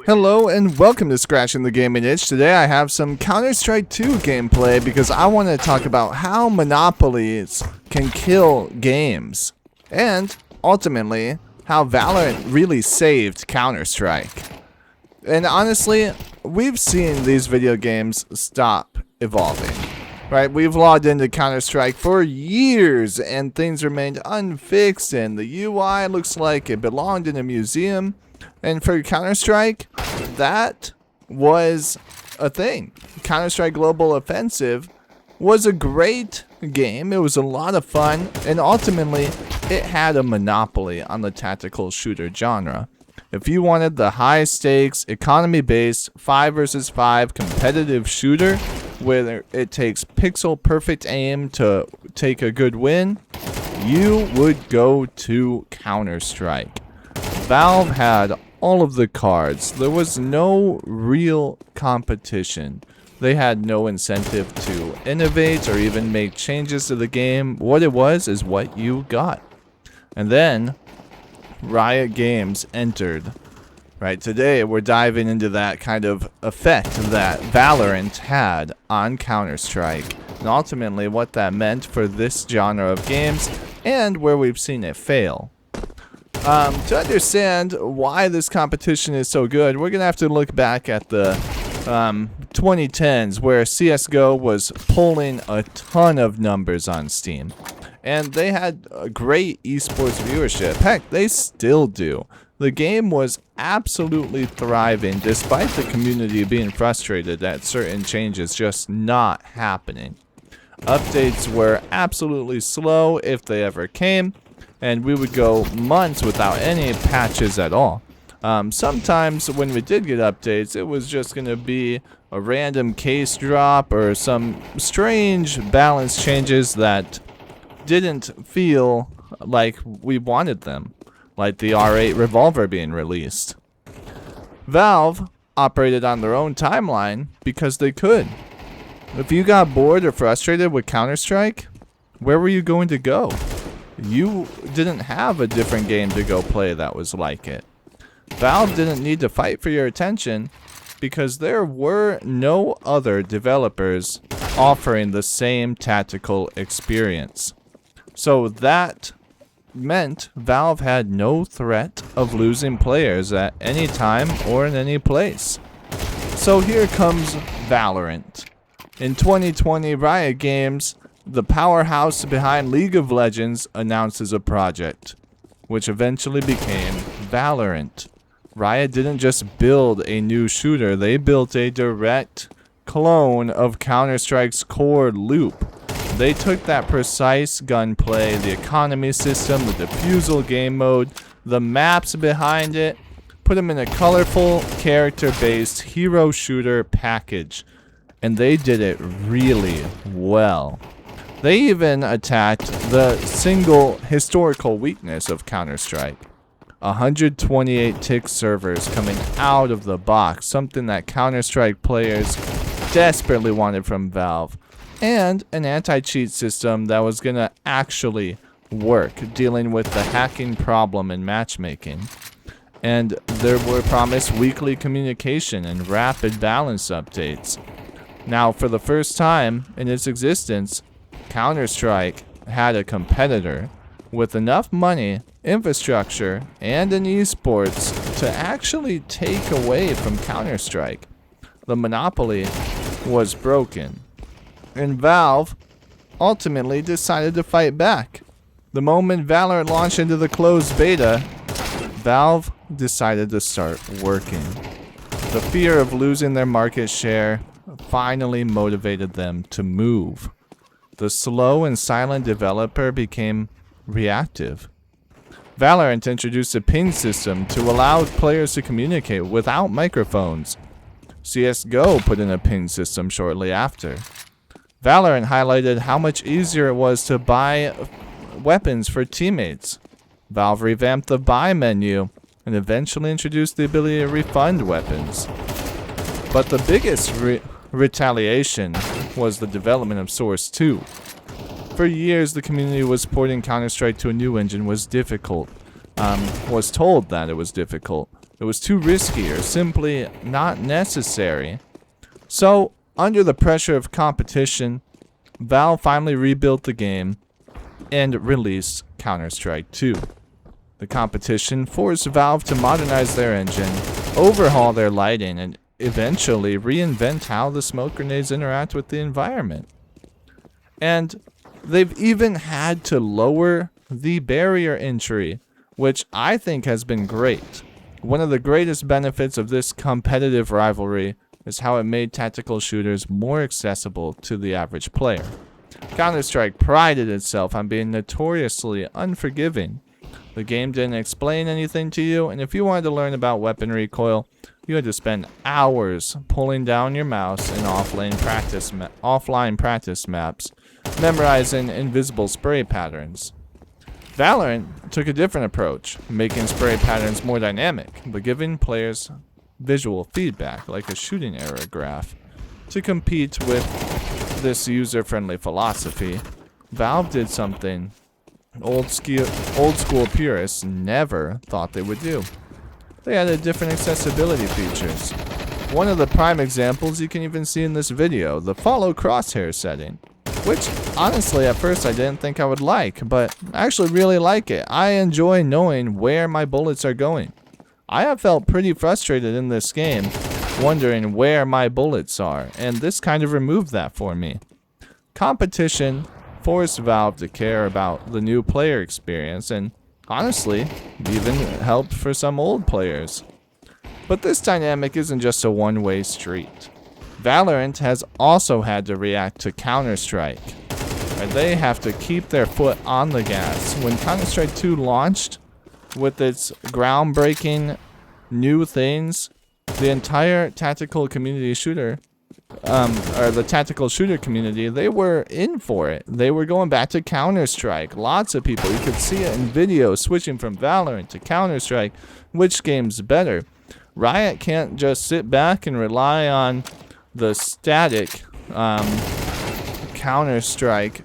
Hello and welcome to Scratching the Gaming Itch. Today I have some Counter-Strike 2 gameplay because I want to talk about how monopolies can kill games. And, ultimately, how Valorant really saved Counter-Strike. And honestly, we've seen these video games stop evolving. Right, we've logged into Counter-Strike for years and things remained unfixed and the UI looks like it belonged in a museum. And for Counter-Strike, that was a thing. Counter-Strike Global Offensive was a great game. It was a lot of fun, and ultimately, it had a monopoly on the tactical shooter genre. If you wanted the high-stakes, economy-based 5 versus 5 competitive shooter, where it takes pixel-perfect aim to take a good win, you would go to Counter-Strike. Valve had all of the cards. There was no real competition. They had no incentive to innovate or even make changes to the game. What it was is what you got. And then Riot Games entered. Right, today we're diving into that kind of effect that Valorant had on Counter-Strike, and ultimately what that meant for this genre of games and where we've seen it fail. To understand why this competition is so good, we're going to have to look back at the 2010s where CSGO was pulling a ton of numbers on Steam. And they had a great esports viewership. Heck, they still do. The game was absolutely thriving despite the community being frustrated at certain changes just not happening. Updates were absolutely slow if they ever came, and we would go months without any patches at all. Sometimes when we did get updates, it was just going to be a random case drop or some strange balance changes that didn't feel like we wanted them, like the R8 revolver being released. Valve operated on their own timeline because they could. If you got bored or frustrated with Counter-Strike, where were you going to go? You didn't have a different game to go play that was like it. Valve didn't need to fight for your attention because there were no other developers offering the same tactical experience. So that meant Valve had no threat of losing players at any time or in any place. So here comes Valorant. In 2020, Riot Games, the powerhouse behind League of Legends, announces a project, which eventually became Valorant. Riot didn't just build a new shooter, they built a direct clone of Counter-Strike's core loop. They took that precise gunplay, the economy system, the defusal game mode, the maps behind it, put them in a colorful, character-based hero shooter package. And they did it really well. They even attacked the single historical weakness of Counter-Strike. 128 tick servers coming out of the box, something that Counter-Strike players desperately wanted from Valve. And an anti-cheat system that was going to actually work, dealing with the hacking problem in matchmaking. And there were promised weekly communication and rapid balance updates. Now, for the first time in its existence, Counter-Strike had a competitor with enough money, infrastructure, and an esports to actually take away from Counter-Strike. The monopoly was broken, and Valve ultimately decided to fight back. The moment Valorant launched into the closed beta, Valve decided to start working. The fear of losing their market share finally motivated them to move. The slow and silent developer became reactive. Valorant introduced a ping system to allow players to communicate without microphones. CSGO put in a ping system shortly after. Valorant highlighted how much easier it was to buy weapons for teammates. Valve revamped the buy menu and eventually introduced the ability to refund weapons. But the biggest retaliation was the development of Source 2. For years, the community was porting Counter-Strike to a new engine was difficult. Was told that it was difficult. It was too risky or simply not necessary. So, under the pressure of competition, Valve finally rebuilt the game and released Counter-Strike 2. The competition forced Valve to modernize their engine, overhaul their lighting, and eventually reinvent how the smoke grenades interact with the environment. And they've even had to lower the barrier entry, which I think has been great. One of the greatest benefits of this competitive rivalry is how it made tactical shooters more accessible to the average player. Counter-Strike prided itself on being notoriously unforgiving. The game didn't explain anything to you, and if you wanted to learn about weapon recoil, you had to spend hours pulling down your mouse in offline practice maps, memorizing invisible spray patterns. Valorant took a different approach, making spray patterns more dynamic, but giving players visual feedback, like a shooting error graph. To compete with this user-friendly philosophy, Valve did something old school purists never thought they would do. They added different accessibility features. One of the prime examples you can even see in this video, the follow crosshair setting, which honestly at first I didn't think I would like, but I actually really like it. I enjoy knowing where my bullets are going. I have felt pretty frustrated in this game, wondering where my bullets are, and this kind of removed that for me. Competition forced Valve to care about the new player experience, and honestly, even helped for some old players. But this dynamic isn't just a one-way street. Valorant has also had to react to Counter-Strike, and they have to keep their foot on the gas. When Counter-Strike 2 launched, with its groundbreaking new things, the entire tactical community shooter, the tactical shooter community, they were in for it. They were going back to Counter-Strike. Lots of people, you could see it in videos, switching from Valorant to Counter-Strike. Which game's better? Riot can't just sit back and rely on the static Counter-Strike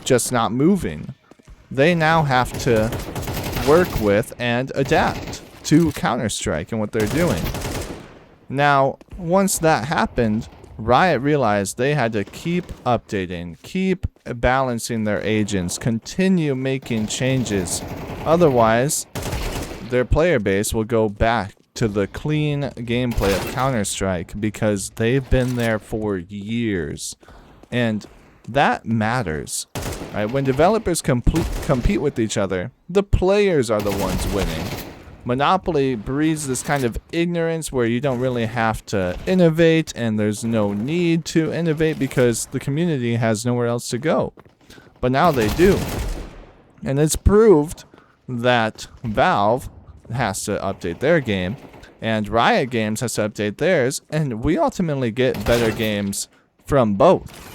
just not moving. They now have to work with and adapt to Counter-Strike and what they're doing. Now, once that happened, Riot realized they had to keep updating, keep balancing their agents, continue making changes. Otherwise, their player base will go back to the clean gameplay of Counter-Strike because they've been there for years. And that matters. Right? When developers compete with each other, the players are the ones winning. Monopoly breeds this kind of ignorance where you don't really have to innovate, and there's no need to innovate because the community has nowhere else to go. But now they do. And it's proved that Valve has to update their game, and Riot Games has to update theirs, and we ultimately get better games from both.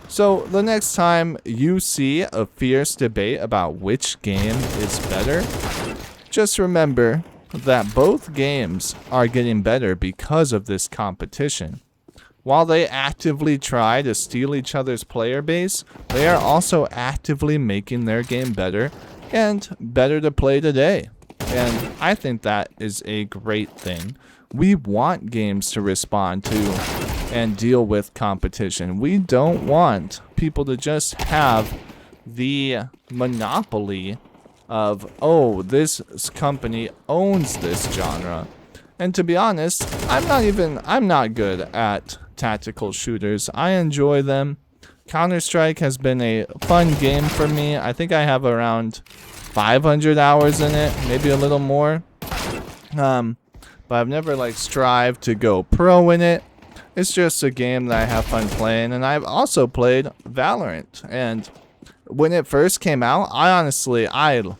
So the next time you see a fierce debate about which game is better, just remember that both games are getting better because of this competition. While they actively try to steal each other's player base, they are also actively making their game better and better to play today. And I think that is a great thing. We want games to respond to and deal with competition. We don't want people to just have the monopoly of, oh, this company owns this genre. And to be honest, I'm not good at tactical shooters. I enjoy them. Counter-Strike has been a fun game for me. I think I have around 500 hours in it, maybe a little more. But I've never strived to go pro in it. It's just a game that I have fun playing, and I've also played Valorant. And when it first came out, I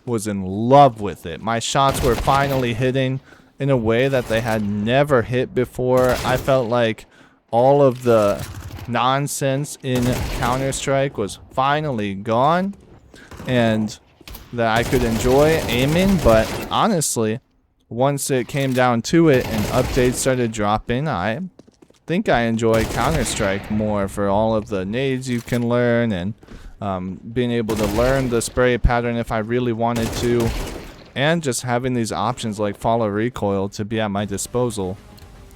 was in love with it. My shots were finally hitting in a way that they had never hit before. I felt like all of the nonsense in Counter-Strike was finally gone, and that I could enjoy aiming. But honestly, once it came down to it and updates started dropping, I think I enjoy Counter-Strike more for all of the nades you can learn, and being able to learn the spray pattern if I really wanted to. and just having these options like follow recoil to be at my disposal.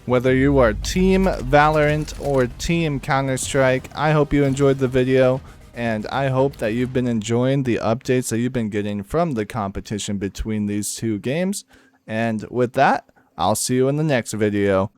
Whether you are Team Valorant or Team Counter-Strike, I hope you enjoyed the video, and I hope that you've been enjoying the updates that you've been getting from the competition between these two games. And with that, I'll see you in the next video.